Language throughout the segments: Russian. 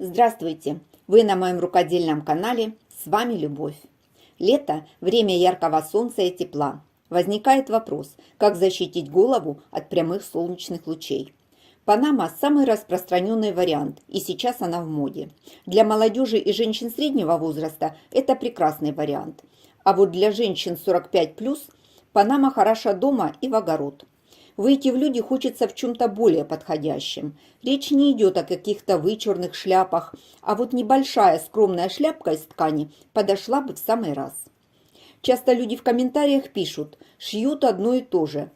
Здравствуйте! Вы на моем рукодельном канале, с вами Любовь. Лето– время яркого солнца и тепла. Возникает вопрос, как защитить голову от прямых солнечных лучей. Панама– самый распространенный вариант, и сейчас она в моде. Для молодежи и женщин среднего возраста это прекрасный вариант. А вот для женщин 45+, панама хороша дома и в огород. Выйти в люди хочется в чем-то более подходящем. Речь не идет о каких-то вычурных шляпах, а вот небольшая скромная шляпка из ткани подошла бы в самый раз. Часто люди в комментариях пишут: «Шьют одно и то же».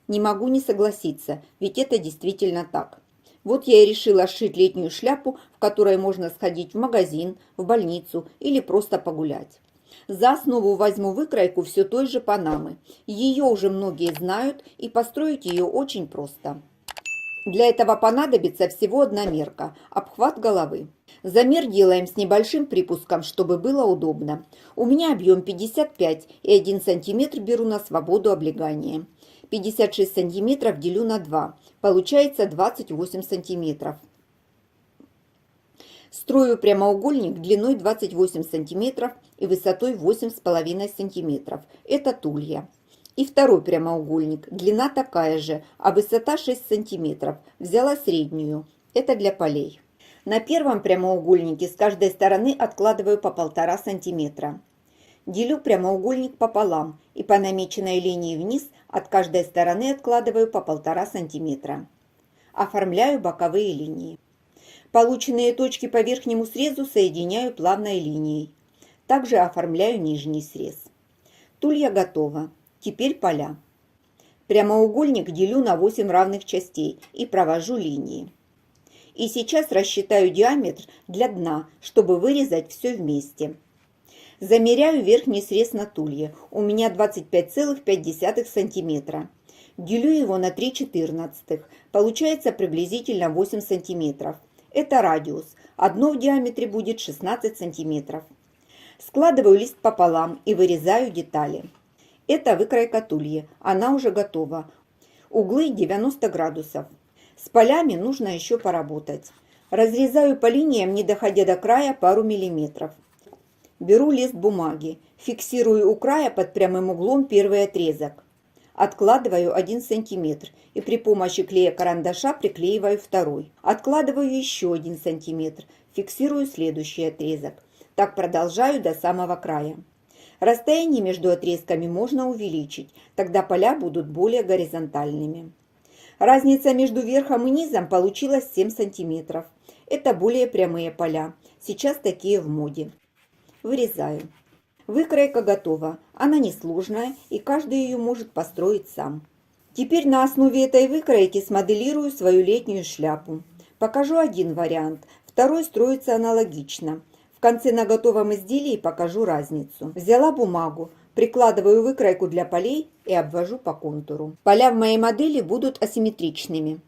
Не могу не согласиться, ведь это действительно так. Вот я и решила сшить летнюю шляпу, в которой можно сходить в магазин, в больницу или просто погулять. За основу возьму выкройку все той же панамы. Ее уже многие знают, и построить ее очень просто. Для этого понадобится всего одна мерка – обхват головы. Замер делаем с небольшим припуском, чтобы было удобно. У меня объем 55 и 1 см беру на свободу облегания. 56 см делю на 2, получается 28 см. Строю прямоугольник длиной 28 см и высотой 8,5 см. Это тулья. И второй прямоугольник. Длина такая же, а высота 6 см. Взяла среднюю. Это для полей. На первом прямоугольнике с каждой стороны откладываю по 1,5 см. Делю прямоугольник пополам и по намеченной линии вниз от каждой стороны откладываю по 1,5 см. Оформляю боковые линии. Полученные точки по верхнему срезу соединяю плавной линией. Также оформляю нижний срез. Тулья готова. Теперь поля. Прямоугольник делю на 8 равных частей и провожу линии. И сейчас рассчитаю диаметр для дна, чтобы вырезать все вместе. Замеряю верхний срез на тулье. У меня 25,5 см. Делю его на 3/14. Получается приблизительно 8 см. Это радиус. Одно в диаметре будет 16 см. Складываю лист пополам и вырезаю детали. Это выкройка тульи. Она уже готова. Углы 90 градусов. С полями нужно еще поработать. Разрезаю по линиям, не доходя до края, пару миллиметров. Беру лист бумаги. Фиксирую у края под прямым углом первый отрезок. Откладываю 1 см и при помощи клея-карандаша приклеиваю второй. Откладываю еще 1 см, фиксирую следующий отрезок. Так продолжаю до самого края. Расстояние между отрезками можно увеличить, тогда поля будут более горизонтальными. Разница между верхом и низом получилась 7 см. Это более прямые поля. Сейчас такие в моде. Вырезаю. Выкройка готова. Она несложная, и каждый ее может построить сам. Теперь на основе этой выкройки смоделирую свою летнюю шляпу. Покажу один вариант, второй строится аналогично. В конце на готовом изделии покажу разницу. Взяла бумагу, прикладываю выкройку для полей и обвожу по контуру. Поля в моей модели будут асимметричными.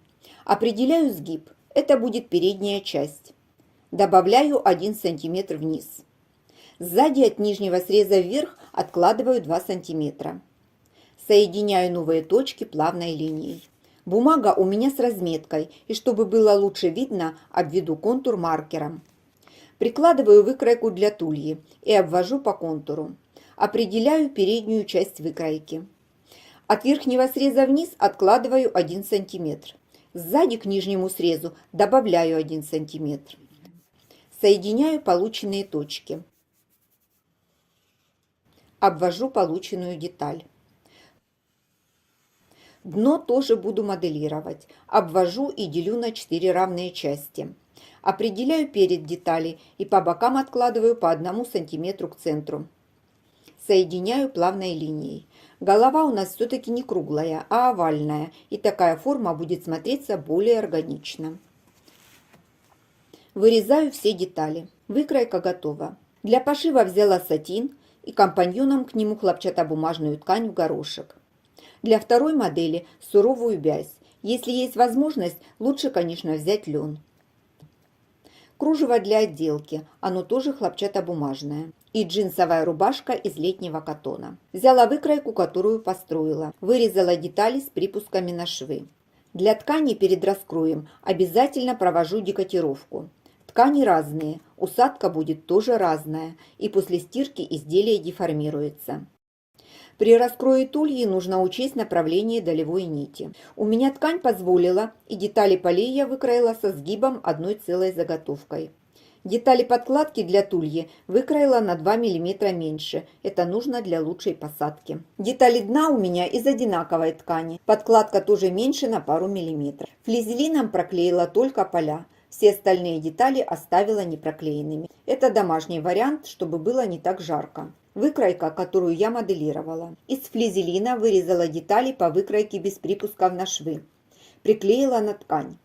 Определяю сгиб. Это будет передняя часть. Добавляю 1 см вниз. Сзади от нижнего среза вверх откладываю 2 см. Соединяю новые точки плавной линией. Бумага у меня с разметкой, и чтобы было лучше видно, обведу контур маркером. Прикладываю выкройку для тульи и обвожу по контуру. Определяю переднюю часть выкройки. От верхнего среза вниз откладываю 1 см. Сзади к нижнему срезу добавляю 1 см. Соединяю полученные точки. Обвожу полученную деталь. Дно тоже буду моделировать. Обвожу и делю на 4 равные части. Определяю перед детали и по бокам откладываю по 1 см к центру. Соединяю плавной линией. Голова у нас все-таки не круглая, а овальная, и такая форма будет смотреться более органично. Вырезаю все детали. Выкройка готова. Для пошива взяла сатин и компаньоном к нему хлопчатобумажную ткань в горошек. Для второй модели суровую вязь. Если есть возможность, лучше, конечно, взять лен. Кружево для отделки, оно тоже хлопчатобумажное. И джинсовая рубашка из летнего катона. Взяла выкройку, которую построила. Вырезала детали с припусками на швы. Для ткани перед раскроем обязательно провожу декотировку. Ткани разные, усадка будет тоже разная, и после стирки изделие деформируется. При раскрое тульи нужно учесть направление долевой нити. У меня ткань позволила, и детали полей я выкроила со сгибом одной целой заготовкой. Детали подкладки для тульи выкроила на 2 мм меньше, это нужно для лучшей посадки. Детали дна у меня из одинаковой ткани, подкладка тоже меньше на пару миллиметров. Флизелином проклеила только поля, все остальные детали оставила непроклеенными. Это домашний вариант, чтобы было не так жарко. Выкройка, которую я моделировала. Из флизелина вырезала детали по выкройке без припусков на швы. Приклеила на ткань.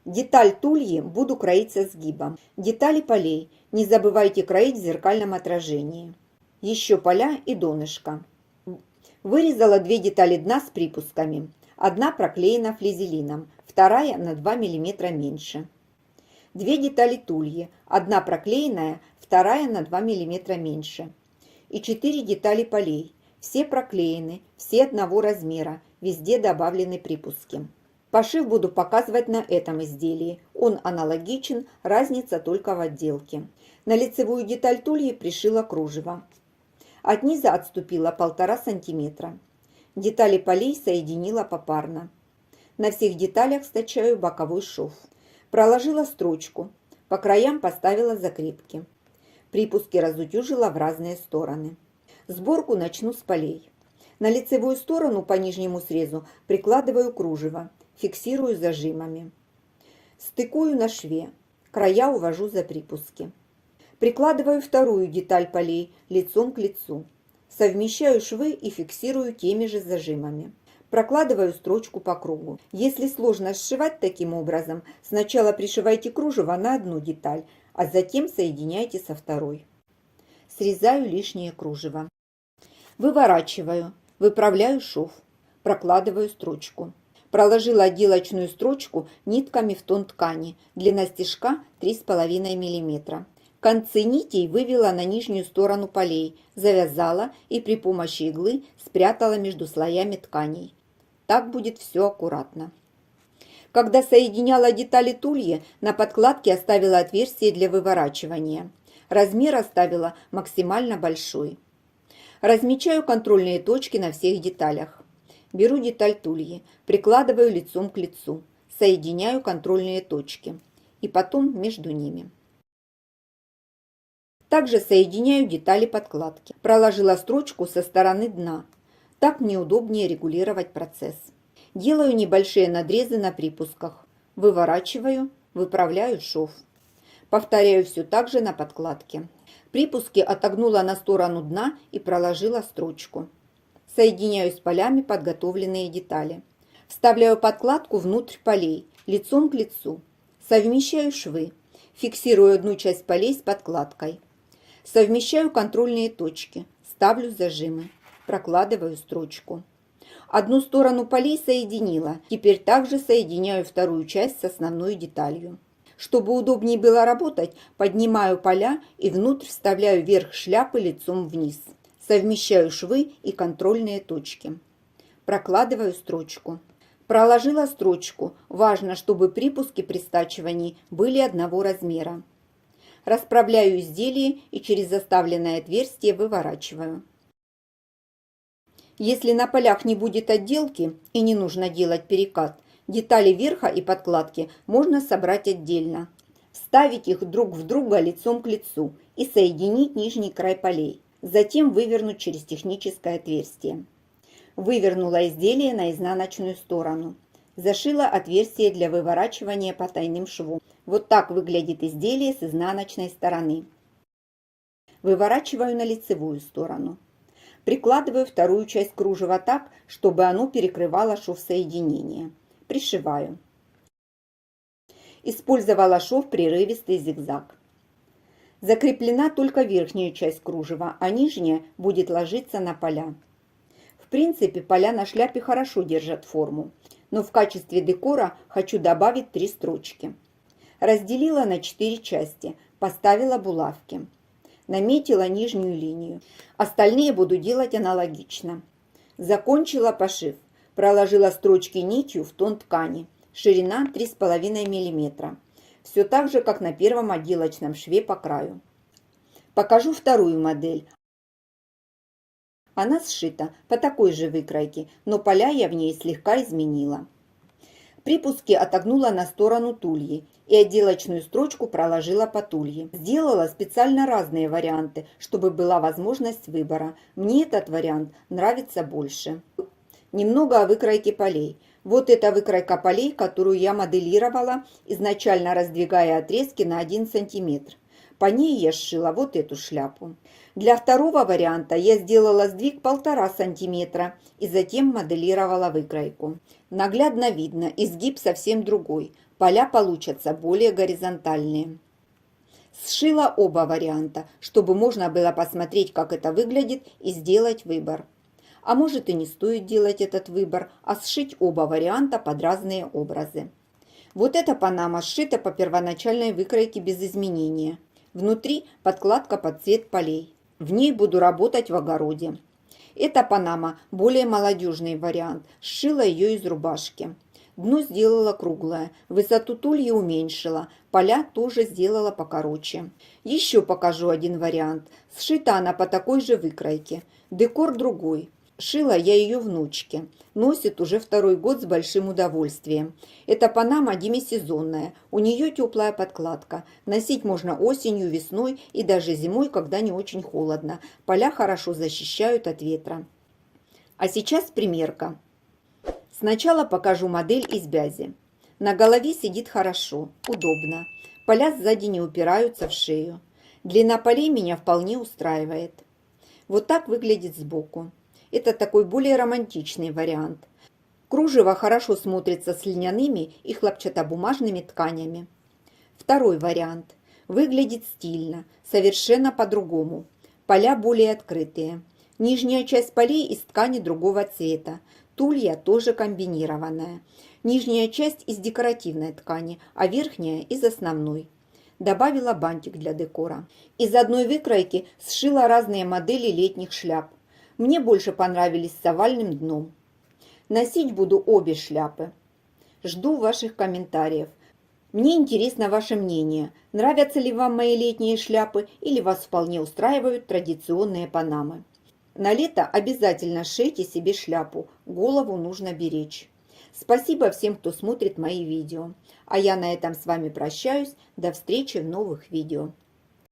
Деталь тульи буду кроить со сгибом. Детали полей не забывайте кроить в зеркальном отражении. Еще поля и донышко. Вырезала 2 детали дна с припусками. Одна проклеена флизелином, вторая на 2 мм меньше. 2 детали тульи. Одна проклеенная, вторая на 2 мм меньше. И 4 детали полей. Все проклеены, все одного размера, везде добавлены припуски. Пошив буду показывать на этом изделии. Он аналогичен, разница только в отделке. На лицевую деталь тульи пришила кружево. От низа отступила 1,5 см. Детали полей соединила попарно. На всех деталях стачаю боковой шов. Проложила строчку. По краям поставила закрепки. Припуски разутюжила в разные стороны. Сборку начну с полей. На лицевую сторону по нижнему срезу прикладываю кружево. Фиксирую зажимами. Стыкую на шве. Края увожу за припуски. Прикладываю вторую деталь полей лицом к лицу. Совмещаю швы и фиксирую теми же зажимами. Прокладываю строчку по кругу. Если сложно сшивать таким образом, сначала пришивайте кружево на одну деталь, а затем соединяйте со второй. Срезаю лишнее кружево. Выворачиваю, выправляю шов. Прокладываю строчку. Проложила отделочную строчку нитками в тон ткани. Длина стежка 3,5 мм. Концы нитей вывела на нижнюю сторону полей, завязала и при помощи иглы спрятала между слоями тканей. Так будет все аккуратно. Когда соединяла детали тульи, на подкладке оставила отверстие для выворачивания. Размер оставила максимально большой. Размечаю контрольные точки на всех деталях. Беру деталь тульи, прикладываю лицом к лицу, соединяю контрольные точки и потом между ними. Также соединяю детали подкладки. Проложила строчку со стороны дна. Так мне удобнее регулировать процесс. Делаю небольшие надрезы на припусках. Выворачиваю, выправляю шов. Повторяю все так же на подкладке. Припуски отогнула на сторону дна и проложила строчку. Соединяю с полями подготовленные детали. Вставляю подкладку внутрь полей, лицом к лицу. Совмещаю швы. Фиксирую одну часть полей с подкладкой. Совмещаю контрольные точки. Ставлю зажимы. Прокладываю строчку. Одну сторону полей соединила. Теперь также соединяю вторую часть с основной деталью. Чтобы удобнее было работать, поднимаю поля и внутрь вставляю верх шляпы лицом вниз. Совмещаю швы и контрольные точки. Прокладываю строчку. Проложила строчку. Важно, чтобы припуски при стачивании были одного размера. Расправляю изделие и через заставленное отверстие выворачиваю. Если на полях не будет отделки и не нужно делать перекат, детали верха и подкладки можно собрать отдельно. Вставить их друг в друга лицом к лицу и соединить нижний край полей. Затем вывернуть через техническое отверстие. Вывернула изделие на изнаночную сторону. Зашила отверстие для выворачивания потайным швом. Вот так выглядит изделие с изнаночной стороны. Выворачиваю на лицевую сторону. Прикладываю вторую часть кружева так, чтобы оно перекрывало шов соединения. Пришиваю. Использовала шов прерывистый зигзаг. Закреплена только верхняя часть кружева, а нижняя будет ложиться на поля. В принципе, поля на шляпе хорошо держат форму, но в качестве декора хочу добавить 3 строчки. Разделила на 4 части, поставила булавки. Наметила нижнюю линию. Остальные буду делать аналогично. Закончила пошив. Проложила строчки нитью в тон ткани. Ширина 3,5 мм. все так же, как на первом отделочном шве по краю. Покажу вторую модель. Она сшита по такой же выкройке, но поля я в ней слегка изменила. Припуски отогнула на сторону тульи и отделочную строчку проложила по тулье. Сделала специально разные варианты, чтобы была возможность выбора. Мне этот вариант нравится больше. Немного о выкройке полей. Вот эта выкройка полей, которую я моделировала, изначально раздвигая отрезки на 1 см. По ней я сшила вот эту шляпу. Для второго варианта я сделала сдвиг 1,5 см и затем моделировала выкройку. Наглядно видно, изгиб совсем другой, поля получатся более горизонтальные. Сшила оба варианта, чтобы можно было посмотреть, как это выглядит, и сделать выбор. А может и не стоит делать этот выбор, а сшить оба варианта под разные образы. Вот эта панама сшита по первоначальной выкройке без изменения. Внутри подкладка под цвет полей. В ней буду работать в огороде. Эта панама более молодежный вариант. Сшила ее из рубашки. Дно сделала круглое, высоту тульи уменьшила, поля тоже сделала покороче. Еще покажу один вариант. Сшита она по такой же выкройке. Декор другой. Шила я ее внучке. Носит уже 2-й год с большим удовольствием. Эта панама демисезонная. У нее теплая подкладка. Носить можно осенью, весной и даже зимой, когда не очень холодно. Поля хорошо защищают от ветра. А сейчас примерка. Сначала покажу модель из бязи. На голове сидит хорошо, удобно. Поля сзади не упираются в шею. Длина полей меня вполне устраивает. Вот так выглядит сбоку. Это такой более романтичный вариант. Кружево хорошо смотрится с льняными и хлопчатобумажными тканями. Второй вариант. Выглядит стильно, совершенно по-другому. Поля более открытые. Нижняя часть полей из ткани другого цвета. Тулья тоже комбинированная. Нижняя часть из декоративной ткани, а верхняя из основной. Добавила бантик для декора. Из одной выкройки сшила разные модели летних шляп. Мне больше понравились с овальным дном. Носить буду обе шляпы. Жду ваших комментариев. Мне интересно ваше мнение. Нравятся ли вам мои летние шляпы или вас вполне устраивают традиционные панамы? На лето обязательно шейте себе шляпу. Голову нужно беречь. Спасибо всем, кто смотрит мои видео. А я на этом с вами прощаюсь. До встречи в новых видео.